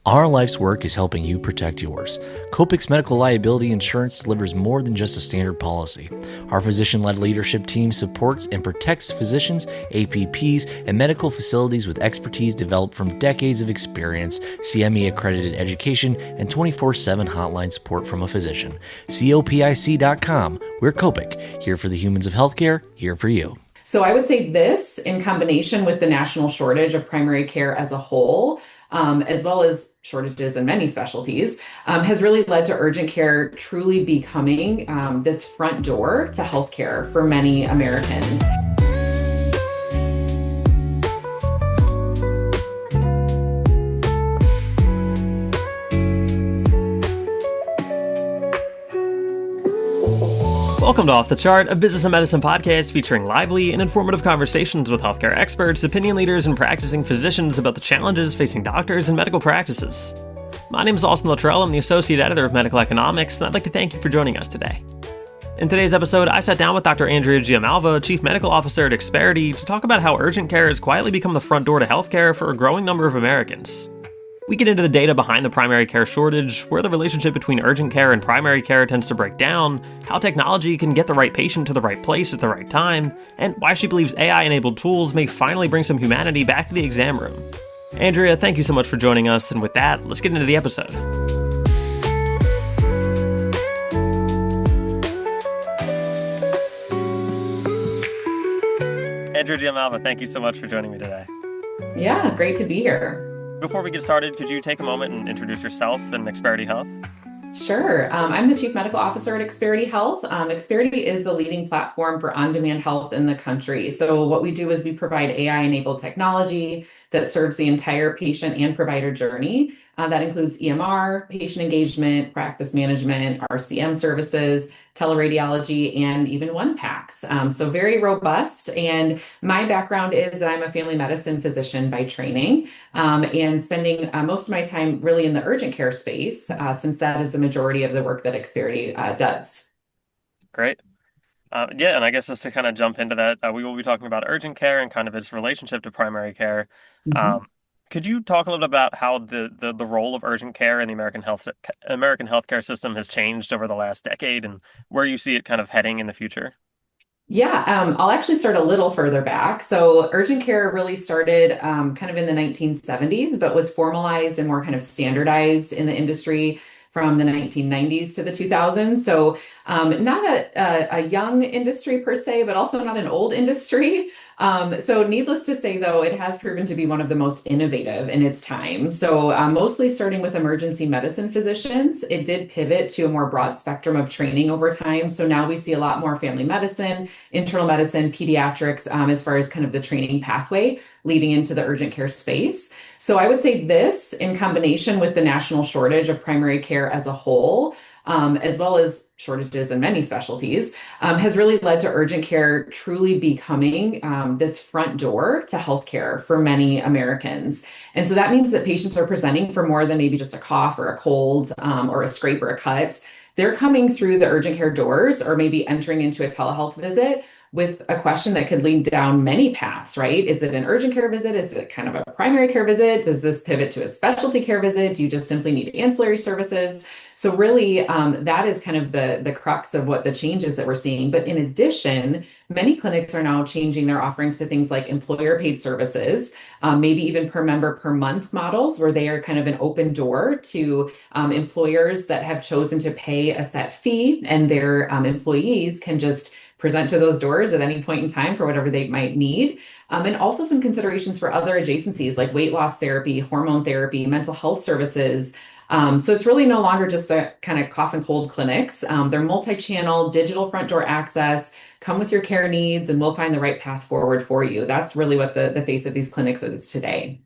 Our life's work is helping you protect yours. Copic's medical liability insurance delivers more than just a standard policy. Our physician-led leadership team supports and protects physicians, APPs, and medical facilities with expertise developed from decades of experience, CME-accredited education, and 24/7 hotline support from a physician. COPIC.com. We're Copic, here for the humans of healthcare, here for you. So I would say this, in combination with the national shortage of primary care as a whole, as well as shortages in many specialties, has really led to urgent care truly becoming this front door to healthcare for many Americans. Welcome to Off the Chart, a business and medicine podcast featuring lively and informative conversations with healthcare experts, opinion leaders, and practicing physicians about the challenges facing doctors and medical practices. My name is Austin Littrell. I'm the Associate Editor of Medical Economics, and I'd like to thank you for joining us today. In today's episode, I sat down with Dr. Andrea Giamalva, Chief Medical Officer at Experity, to talk about how urgent care has quietly become the front door to healthcare for a growing number of Americans. We get into the data behind the primary care shortage, where the relationship between urgent care and primary care tends to break down, how technology can get the right patient to the right place at the right time, and why she believes AI-enabled tools may finally bring some humanity back to the exam room. Andrea, thank you so much for joining us, and with that, let's get into the episode. Andrea Giamalva, thank you so much for joining me today. Yeah, great to be here. Before we get started, could you take a moment and introduce yourself and Experity Health? Sure. I'm the Chief Medical Officer at Experity Health. Experity is the leading platform for on-demand health in the country. So what we do is we provide AI-enabled technology that serves the entire patient and provider journey. That includes EMR, patient engagement, practice management, RCM services, teleradiology, and even one-packs. So very robust. And my background is that I'm a family medicine physician by training, and spending most of my time really in the urgent care space, since that is the majority of the work that Experity does. Great. Yeah, and I guess just to kind of jump into that, we will be talking about urgent care and kind of its relationship to primary care. Mm-hmm. Could you talk a little bit about how the role of urgent care in the American healthcare system has changed over the last decade and where you see it kind of heading in the future? Yeah, I'll actually start a little further back. So urgent care really started kind of in the 1970s, but was formalized and more kind of standardized in the industry from the 1990s to the 2000s. So not a young industry per se, but also not an old industry. So needless to say, though, it has proven to be one of the most innovative in its time. So mostly starting with emergency medicine physicians, it did pivot to a more broad spectrum of training over time. So now we see a lot more family medicine, internal medicine, pediatrics, as far as kind of the training pathway leading into the urgent care space. So I would say this, in combination with the national shortage of primary care as a whole, as well as shortages in many specialties, has really led to urgent care truly becoming this front door to healthcare for many Americans. And so that means that patients are presenting for more than maybe just a cough or a cold, or a scrape or a cut. They're coming through the urgent care doors or maybe entering into a telehealth visit with a question that could lead down many paths, right? Is it an urgent care visit? Is it kind of a primary care visit? Does this pivot to a specialty care visit? Do you just simply need ancillary services? So really, that is kind of the crux of what the changes that we're seeing. But in addition, many clinics are now changing their offerings to things like employer paid services, maybe even per member per month models, where they are kind of an open door to employers that have chosen to pay a set fee, and their employees can just present to those doors at any point in time for whatever they might need. And also some considerations for other adjacencies like weight loss therapy, hormone therapy, mental health services. So it's really no longer just the kind of cough and cold clinics. They're multi-channel, digital front door access, come with your care needs, and we'll find the right path forward for you. That's really what the face of these clinics is today.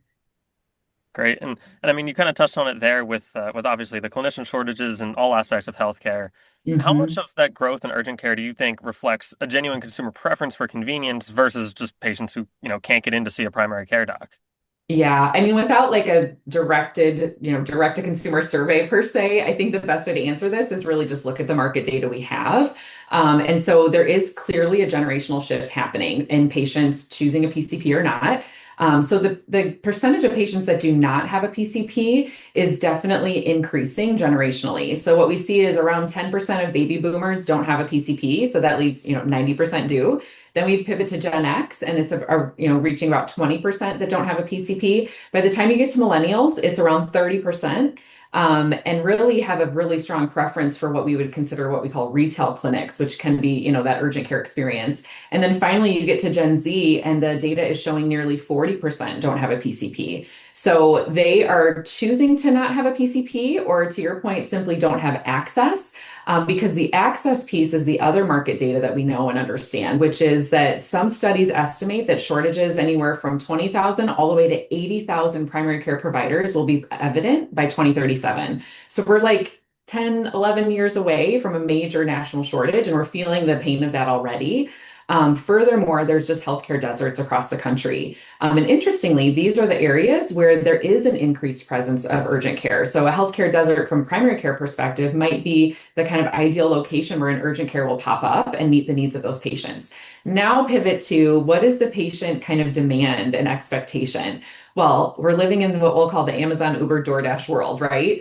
Great. And I mean, you kind of touched on it there with obviously the clinician shortages and all aspects of healthcare. How much of that growth in urgent care do you think reflects a genuine consumer preference for convenience versus just patients who, can't get in to see a primary care doc? Yeah, I mean, without like a direct to consumer survey per se, I think the best way to answer this is really just look at the market data we have. And so there is clearly a generational shift happening in patients choosing a PCP or not. So the percentage of patients that do not have a PCP is definitely increasing generationally. So what we see is around 10% of baby boomers don't have a PCP. So that leaves, 90% do. Then we pivot to Gen X, and it's reaching about 20% that don't have a PCP. By the time you get to millennials, it's around 30%. And really have a really strong preference for what we would consider what we call retail clinics, which can be, that urgent care experience. And then finally, you get to Gen Z, and the data is showing nearly 40% don't have a PCP. So they are choosing to not have a PCP, or to your point, simply don't have access. Because the access piece is the other market data that we know and understand, which is that some studies estimate that shortages anywhere from 20,000 all the way to 80,000 primary care providers will be evident by 2037. So we're like 10, 11 years away from a major national shortage, and we're feeling the pain of that already. Furthermore, there's just healthcare deserts across the country. And interestingly, these are the areas where there is an increased presence of urgent care. So a healthcare desert from primary care perspective might be the kind of ideal location where an urgent care will pop up and meet the needs of those patients. Now pivot to what is the patient kind of demand and expectation? Well, we're living in what we'll call the Amazon, Uber, DoorDash world, right?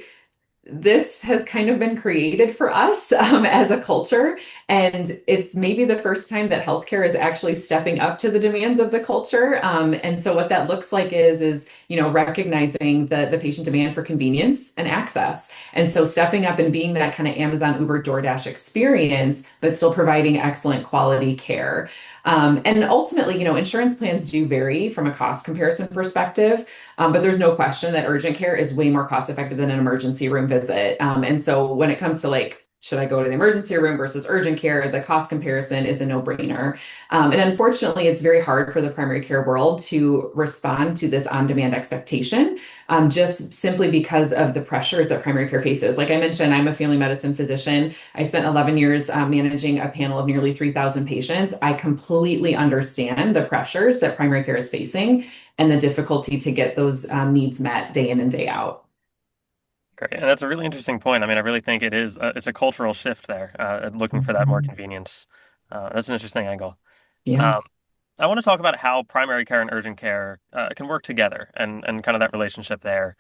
This has kind of been created for us as a culture. And it's maybe the first time that healthcare is actually stepping up to the demands of the culture. And so what that looks like is recognizing the patient demand for convenience and access. And so stepping up and being that kind of Amazon, Uber, DoorDash experience, but still providing excellent quality care. And ultimately, insurance plans do vary from a cost comparison perspective, but there's no question that urgent care is way more cost effective than an emergency room visit. And so when it comes to should I go to the emergency room versus urgent care, the cost comparison is a no-brainer. And unfortunately, it's very hard for the primary care world to respond to this on-demand expectation, just simply because of the pressures that primary care faces. Like I mentioned, I'm a family medicine physician. I spent 11 years managing a panel of nearly 3,000 patients. I completely understand the pressures that primary care is facing and the difficulty to get those needs met day in and day out. Great. And that's a really interesting point. I mean, I really think it's a cultural shift there, looking for that more Mhm. convenience. That's an interesting angle. Yeah. Um, I want to talk about how primary care and urgent care can work together and kind of that relationship there.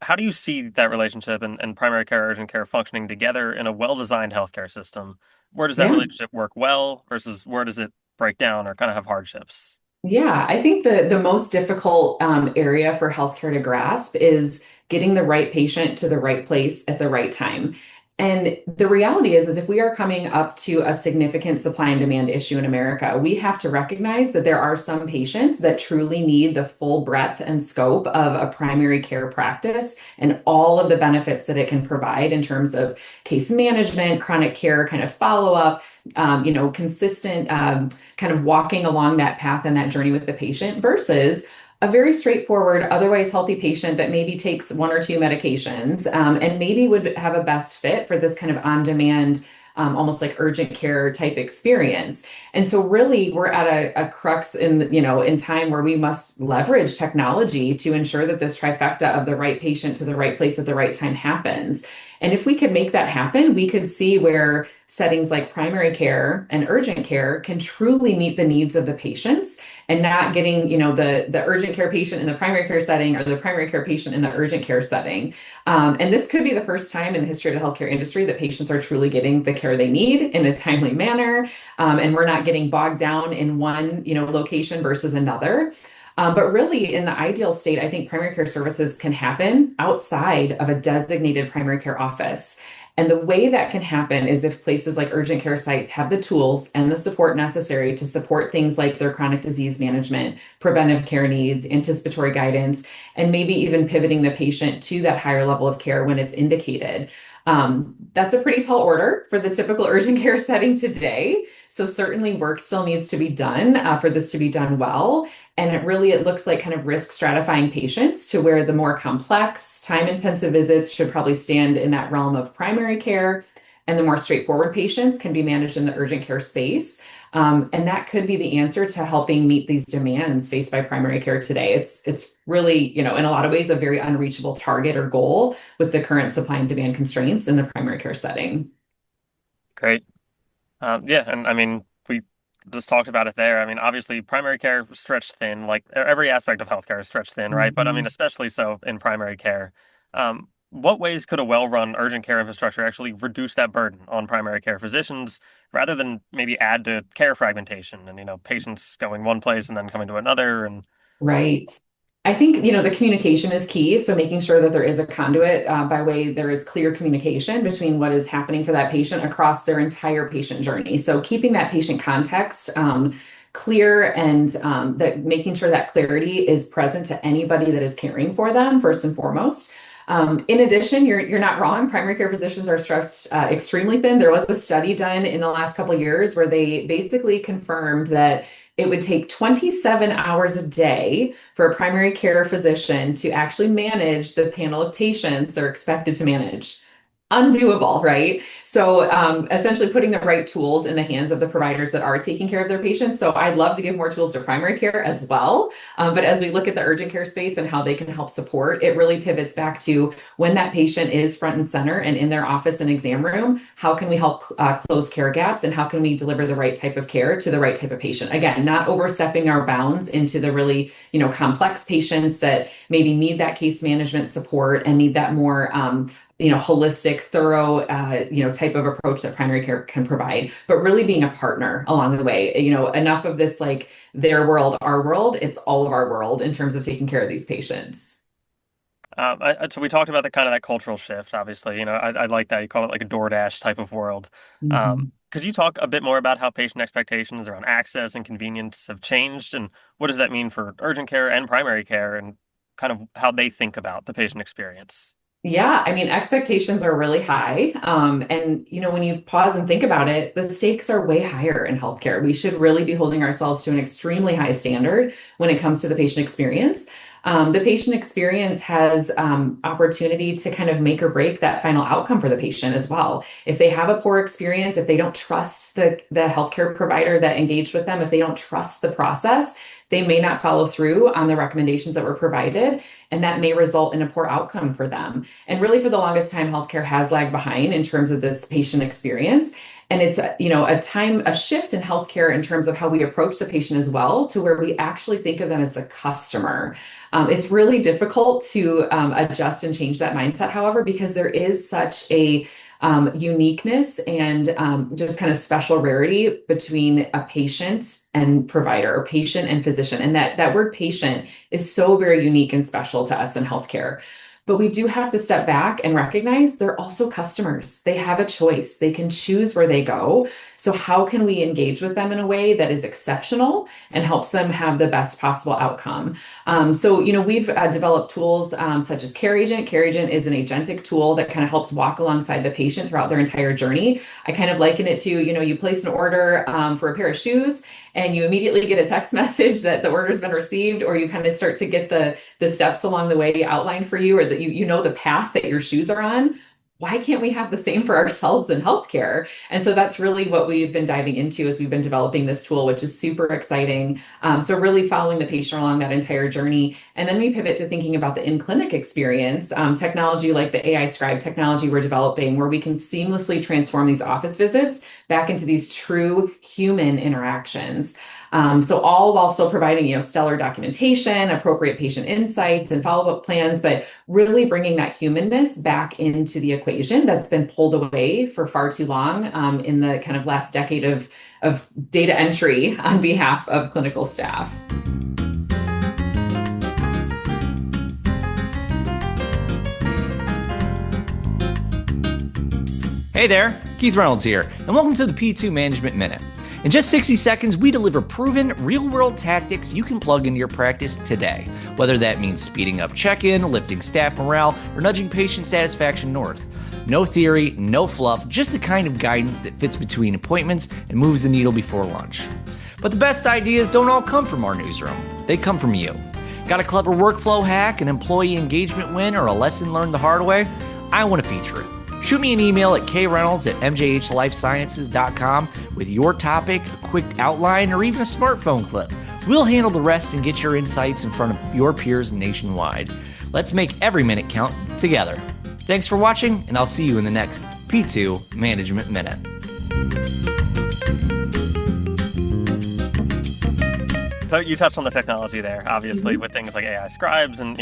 How do you see that relationship and primary care, urgent care functioning together in a well-designed healthcare system? Where does that Yeah. relationship work well versus where does it break down or kind of have hardships? Yeah, I think the most difficult area for healthcare to grasp is getting the right patient to the right place at the right time. And the reality is if we are coming up to a significant supply and demand issue in America, we have to recognize that there are some patients that truly need the full breadth and scope of a primary care practice and all of the benefits that it can provide in terms of case management, chronic care, kind of follow-up, consistent kind of walking along that path and that journey with the patient versus a very straightforward, otherwise healthy patient that maybe takes one or two medications and maybe would have a best fit for this kind of on demand, almost like urgent care type experience. And so really we're at a crux in time where we must leverage technology to ensure that this trifecta of the right patient to the right place at the right time happens. And if we could make that happen, we could see where settings like primary care and urgent care can truly meet the needs of the patients and not getting, the urgent care patient in the primary care setting or the primary care patient in the urgent care setting. And this could be the first time in the history of the healthcare industry that patients are truly getting the care they need in a timely manner. And we're not getting bogged down in one, location versus another. But really, in the ideal state, I think primary care services can happen outside of a designated primary care office. And the way that can happen is if places like urgent care sites have the tools and the support necessary to support things like their chronic disease management, preventive care needs, anticipatory guidance, and maybe even pivoting the patient to that higher level of care when it's indicated. That's a pretty tall order for the typical urgent care setting today. So certainly work still needs to be done for this to be done well. And it looks like kind of risk stratifying patients to where the more complex, time intensive visits should probably stand in that realm of primary care. And the more straightforward patients can be managed in the urgent care space. And that could be the answer to helping meet these demands faced by primary care today. It's really, in a lot of ways, a very unreachable target or goal with the current supply and demand constraints in the primary care setting. Great. Yeah, and I mean, we just talked about it there. I mean, obviously, primary care stretched thin, like every aspect of healthcare is stretched thin, right? But I mean, especially so in primary care. What ways could a well-run urgent care infrastructure actually reduce that burden on primary care physicians rather than maybe add to care fragmentation and, patients going one place and then coming to another? And Right. I think, the communication is key. So making sure that there is a conduit by way there is clear communication between what is happening for that patient across their entire patient journey. So keeping that patient context clear and that making sure that clarity is present to anybody that is caring for them, first and foremost. In addition, you're not wrong. Primary care physicians are stretched extremely thin. There was a study done in the last couple of years where they basically confirmed that it would take 27 hours a day for a primary care physician to actually manage the panel of patients they're expected to manage. Undoable, right? So essentially putting the right tools in the hands of the providers that are taking care of their patients. So I'd love to give more tools to primary care as well. But as we look at the urgent care space and how they can help support, it really pivots back to when that patient is front and center and in their office and exam room, how can we help close care gaps and how can we deliver the right type of care to the right type of patient? Again, not overstepping our bounds into the really, complex patients that maybe need that case management support and need that more holistic, thorough, type of approach that primary care can provide, but really being a partner along the way. Enough of this like their world, our world. It's all of our world in terms of taking care of these patients. So we talked about the kind of that cultural shift. Obviously, I like that you call it like a DoorDash type of world. Mhm. Could you talk a bit more about how patient expectations around access and convenience have changed, and what does that mean for urgent care and primary care, and kind of how they think about the patient experience? Yeah, I mean, expectations are really high. And when you pause and think about it, the stakes are way higher in healthcare. We should really be holding ourselves to an extremely high standard when it comes to the patient experience. The patient experience has opportunity to kind of make or break that final outcome for the patient as well. If they have a poor experience, if they don't trust the healthcare provider that engaged with them, if they don't trust the process, they may not follow through on the recommendations that were provided, and that may result in a poor outcome for them. And really, for the longest time, healthcare has lagged behind in terms of this patient experience. And it's a shift in healthcare in terms of how we approach the patient as well, to where we actually think of them as the customer. It's really difficult to adjust and change that mindset, however, because there is such a uniqueness and just kind of special rarity between a patient and provider, or patient and physician. And that word patient is so very unique and special to us in healthcare. But we do have to step back and recognize they're also customers. They have a choice. They can choose where they go. So how can we engage with them in a way that is exceptional and helps them have the best possible outcome? We've developed tools such as Care Agent. Care Agent is an agentic tool that kind of helps walk alongside the patient throughout their entire journey. I kind of liken it to, you place an order for a pair of shoes, and you immediately get a text message that the order's been received, or you kind of start to get the steps along the way outlined for you, or that you know the path that your shoes are on. Why can't we have the same for ourselves in healthcare? And so that's really what we've been diving into as we've been developing this tool, which is super exciting. So really following the patient along that entire journey. And then we pivot to thinking about the in-clinic experience, technology like the AI scribe technology we're developing, where we can seamlessly transform these office visits back into these true human interactions. So all while still providing, stellar documentation, appropriate patient insights and follow-up plans, but really bringing that humanness back into the equation that's been pulled away for far too long in the kind of last decade of data entry on behalf of clinical staff. Hey there, Keith Reynolds here, and welcome to the P2 Management Minute. In just 60 seconds, we deliver proven, real-world tactics you can plug into your practice today, whether that means speeding up check-in, lifting staff morale, or nudging patient satisfaction north. No theory, no fluff, just the kind of guidance that fits between appointments and moves the needle before lunch. But the best ideas don't all come from our newsroom. They come from you. Got a clever workflow hack, an employee engagement win, or a lesson learned the hard way? I want to feature it. Shoot me an email at kreynolds@mjhlifesciences.com with your topic, a quick outline, or even a smartphone clip. We'll handle the rest and get your insights in front of your peers nationwide. Let's make every minute count together. Thanks for watching, and I'll see you in the next P2 Management Minute. So you touched on the technology there, obviously, Mhm. with things like AI scribes and,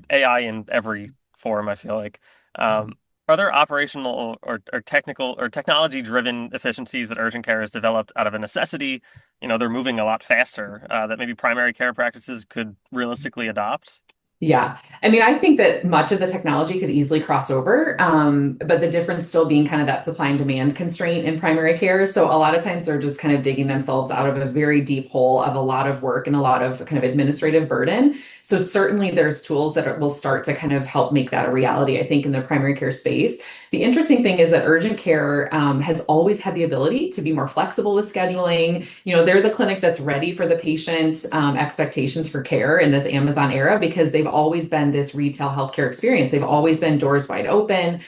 AI in every form, I feel like. Are there operational or technical or technology-driven efficiencies that urgent care has developed out of a necessity? They're moving a lot faster, that maybe primary care practices could realistically adopt? Yeah. I mean, I think that much of the technology could easily cross over, but the difference still being kind of that supply and demand constraint in primary care. So a lot of times they're just kind of digging themselves out of a very deep hole of a lot of work and a lot of kind of administrative burden. So certainly there's tools that will start to kind of help make that a reality, I think, in the primary care space. The interesting thing is that urgent care has always had the ability to be more flexible with scheduling. They're the clinic that's ready for the patient's expectations for care in this Amazon era because they've always been this retail healthcare experience. They've always been doors wide open.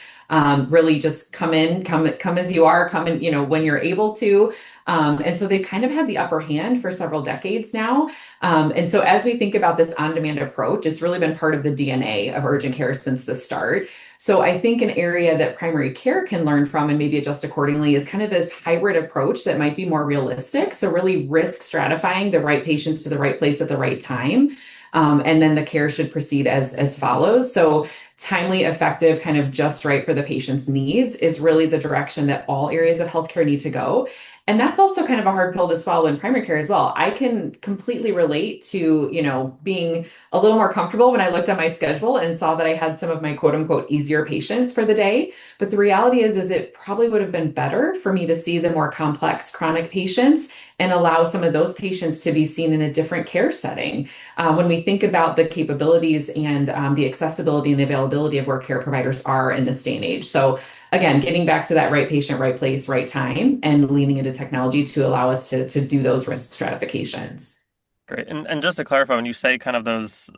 Really just come as you are, come in, when you're able to. And so they've kind of had the upper hand for several decades now. And so as we think about this on-demand approach, it's really been part of the DNA of urgent care since the start. So I think an area that primary care can learn from and maybe adjust accordingly is kind of this hybrid approach that might be more realistic. So really risk stratifying the right patients to the right place at the right time. And then the care should proceed as follows. So timely, effective, kind of just right for the patient's needs is really the direction that all areas of healthcare need to go. And that's also kind of a hard pill to swallow in primary care as well. I can completely relate to, being a little more comfortable when I looked at my schedule and saw that I had some of my quote unquote easier patients for the day. But the reality is it probably would have been better for me to see the more complex chronic patients and allow some of those patients to be seen in a different care setting. When we think about the capabilities and the accessibility and the availability of where care providers are in this day and age. So again, getting back to that right patient, right place, right time, and leaning into technology to allow us to do those risk stratifications. Great. And just to clarify, when you say kind of those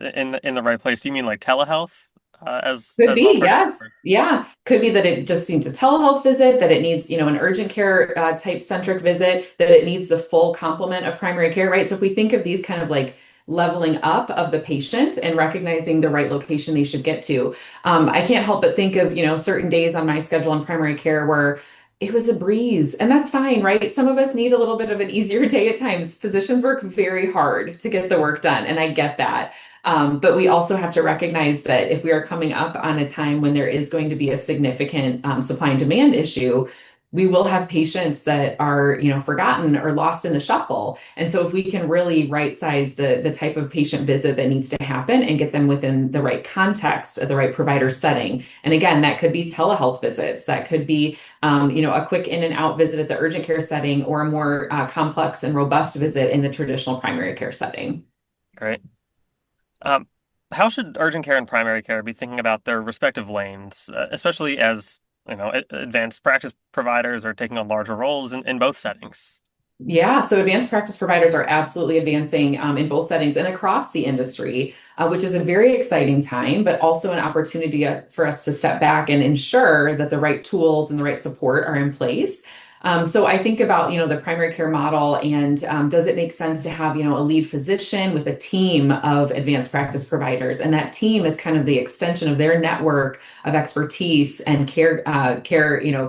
in the right place, do you mean like telehealth Could as an be, alternative? yes. Yeah. Could be that it just needs a telehealth visit, that it needs, an urgent care type centric visit, that it needs the full complement of primary care, right? So if we think of these kind of like leveling up of the patient and recognizing the right location they should get to, I can't help but think of, certain days on my schedule in primary care where it was a breeze, and that's fine, right? Some of us need a little bit of an easier day at times. Physicians work very hard to get the work done, and I get that. But we also have to recognize that if we are coming up on a time when there is going to be a significant supply and demand issue, we will have patients that are, forgotten or lost in the shuffle. And so if we can really right size the type of patient visit that needs to happen and get them within the right context, the right provider setting. And again, that could be telehealth visits, that could be, a quick in and out visit at the urgent care setting, or a more complex and robust visit in the traditional primary care setting. Great. Um, how should urgent care and primary care be thinking about their respective lanes, especially as advanced practice providers are taking on larger roles in both settings? Yeah, so advanced practice providers are absolutely advancing in both settings and across the industry, which is a very exciting time, but also an opportunity for us to step back and ensure that the right tools and the right support are in place. So I think about, the primary care model, and does it make sense to have, a lead physician with a team of advanced practice providers, and that team is kind of the extension of their network of expertise and care,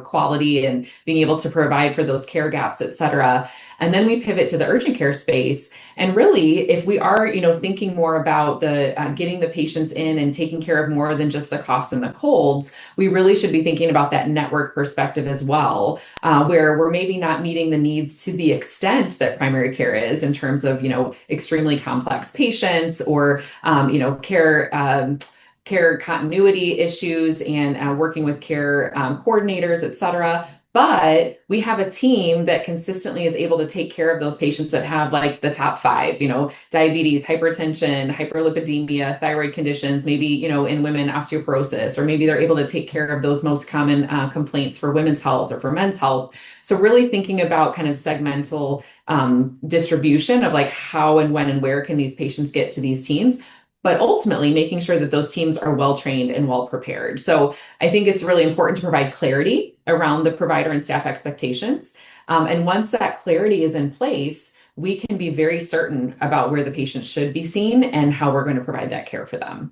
quality and being able to provide for those care gaps, et cetera. And then we pivot to the urgent care space. And really, if we are, thinking more about the getting the patients in and taking care of more than just the coughs and the colds, we really should be thinking about that network perspective as well, where we're maybe not meeting the needs to the extent that primary care is in terms of, extremely complex patients or, care continuity issues and working with care coordinators, et cetera. But we have a team that consistently is able to take care of those patients that have like the top five, diabetes, hypertension, hyperlipidemia, thyroid conditions, maybe, in women, osteoporosis, or maybe they're able to take care of those most common complaints for women's health or for men's health. So really thinking about kind of segmental distribution of like how and when and where can these patients get to these teams, but ultimately making sure that those teams are well trained and well prepared. So I think it's really important to provide clarity around the provider and staff expectations. And once that clarity is in place, we can be very certain about where the patient should be seen and how we're going to provide that care for them.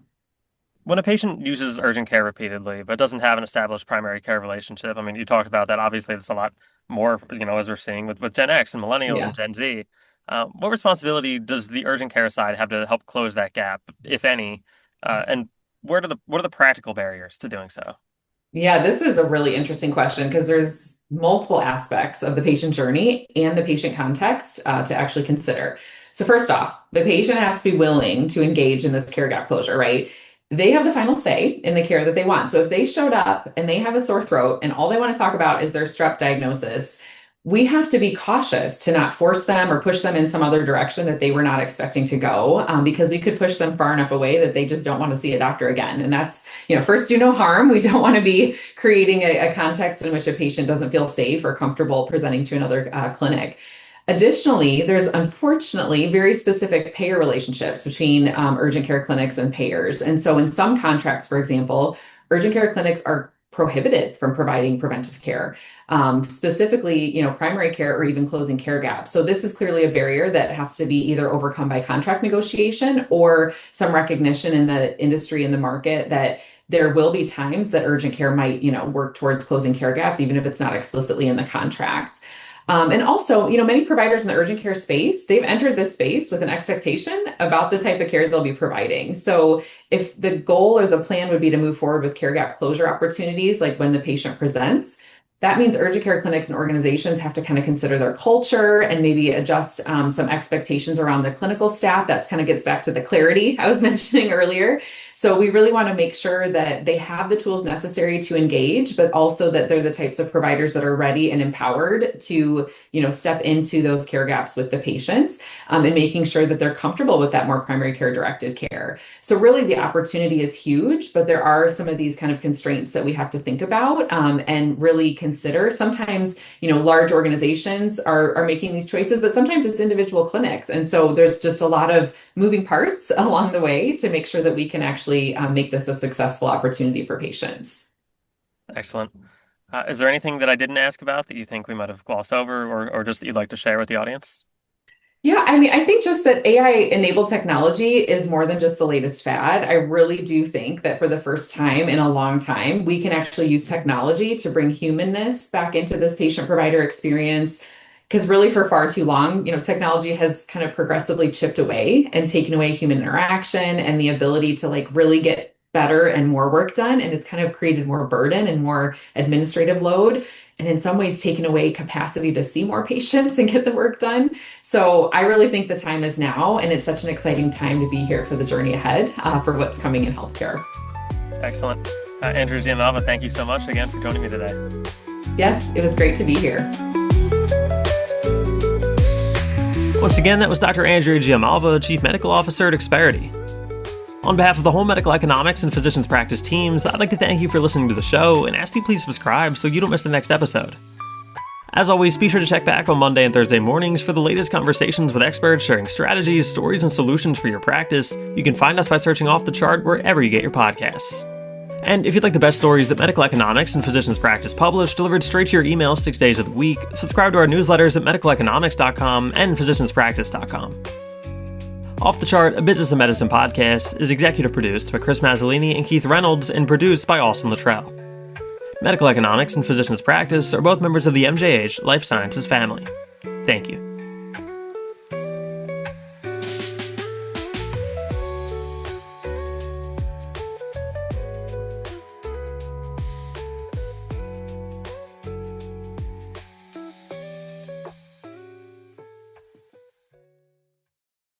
When a patient uses urgent care repeatedly but doesn't have an established primary care relationship, I mean, you talked about that. Obviously, it's a lot more, as we're seeing with Gen X and millennials and Yeah. Gen Z. What responsibility does the urgent care side have to help close that gap, if any? And what are the practical barriers to doing so? Yeah, this is a really interesting question because there's multiple aspects of the patient journey and the patient context to actually consider. So first off, the patient has to be willing to engage in this care gap closure, right? They have the final say in the care that they want. So if they showed up and they have a sore throat and all they want to talk about is their strep diagnosis, we have to be cautious to not force them or push them in some other direction that they were not expecting to go, because we could push them far enough away that they just don't want to see a doctor again. And that's, first, do no harm. We don't want to be creating a context in which a patient doesn't feel safe or comfortable presenting to another clinic. Additionally, there's unfortunately very specific payer relationships between urgent care clinics and payers. And so in some contracts, for example, urgent care clinics are prohibited from providing preventive care, specifically, primary care or even closing care gaps. So this is clearly a barrier that has to be either overcome by contract negotiation or some recognition in the industry and the market that there will be times that urgent care might, work towards closing care gaps, even if it's not explicitly in the contract. And also, many providers in the urgent care space, they've entered this space with an expectation about the type of care they'll be providing. So if the goal or the plan would be to move forward with care gap closure opportunities, like when the patient presents, that means urgent care clinics and organizations have to kind of consider their culture and maybe adjust some expectations around the clinical staff. That kind of gets back to the clarity I was mentioning earlier. So we really want to make sure that they have the tools necessary to engage, but also that they're the types of providers that are ready and empowered to, step into those care gaps with the patients, and making sure that they're comfortable with that more primary care directed care. So really the opportunity is huge, but there are some of these kind of constraints that we have to think about, and really consider. Sometimes, large organizations are making these choices, but sometimes it's individual clinics. And so there's just a lot of moving parts along the way to make sure that we can actually make this a successful opportunity for patients. Excellent. Is there anything that I didn't ask about that you think we might have glossed over or just that you'd like to share with the audience? Yeah, I think just that AI-enabled technology is more than just the latest fad. I really do think that for the first time in a long time, we can actually use technology to bring humanness back into this patient-provider experience. Because really, for far too long, technology has kind of progressively chipped away and taken away human interaction and the ability to really get better and more work done. And it's kind of created more burden and more administrative load. And in some ways, taken away capacity to see more patients and get the work done. So I really think the time is now, and it's such an exciting time to be here for the journey ahead for what's coming in healthcare. Excellent. Andrea Giamalva, thank you so much again for joining me today. Yes, it was great to be here. Once again, that was Dr. Andrea Giamalva, Chief Medical Officer at Experity. On behalf of the whole medical economics and physicians practice teams, I'd like to thank you for listening to the show and ask you please subscribe so you don't miss the next episode. As always, be sure to check back on Monday and Thursday mornings for the latest conversations with experts sharing strategies, stories, and solutions for your practice. You can find us by searching Off the Chart wherever you get your podcasts. And if you'd like the best stories that medical economics and physicians practice publish delivered straight to your email 6 days of the week, subscribe to our newsletters at medicaleconomics.com and physicianspractice.com. Off the Chart, a business and medicine podcast, is executive produced by Chris Mazzolini and Keith Reynolds and produced by Austin Littrell. Medical economics and physicians practice are both members of the MJH Life Sciences family. Thank you.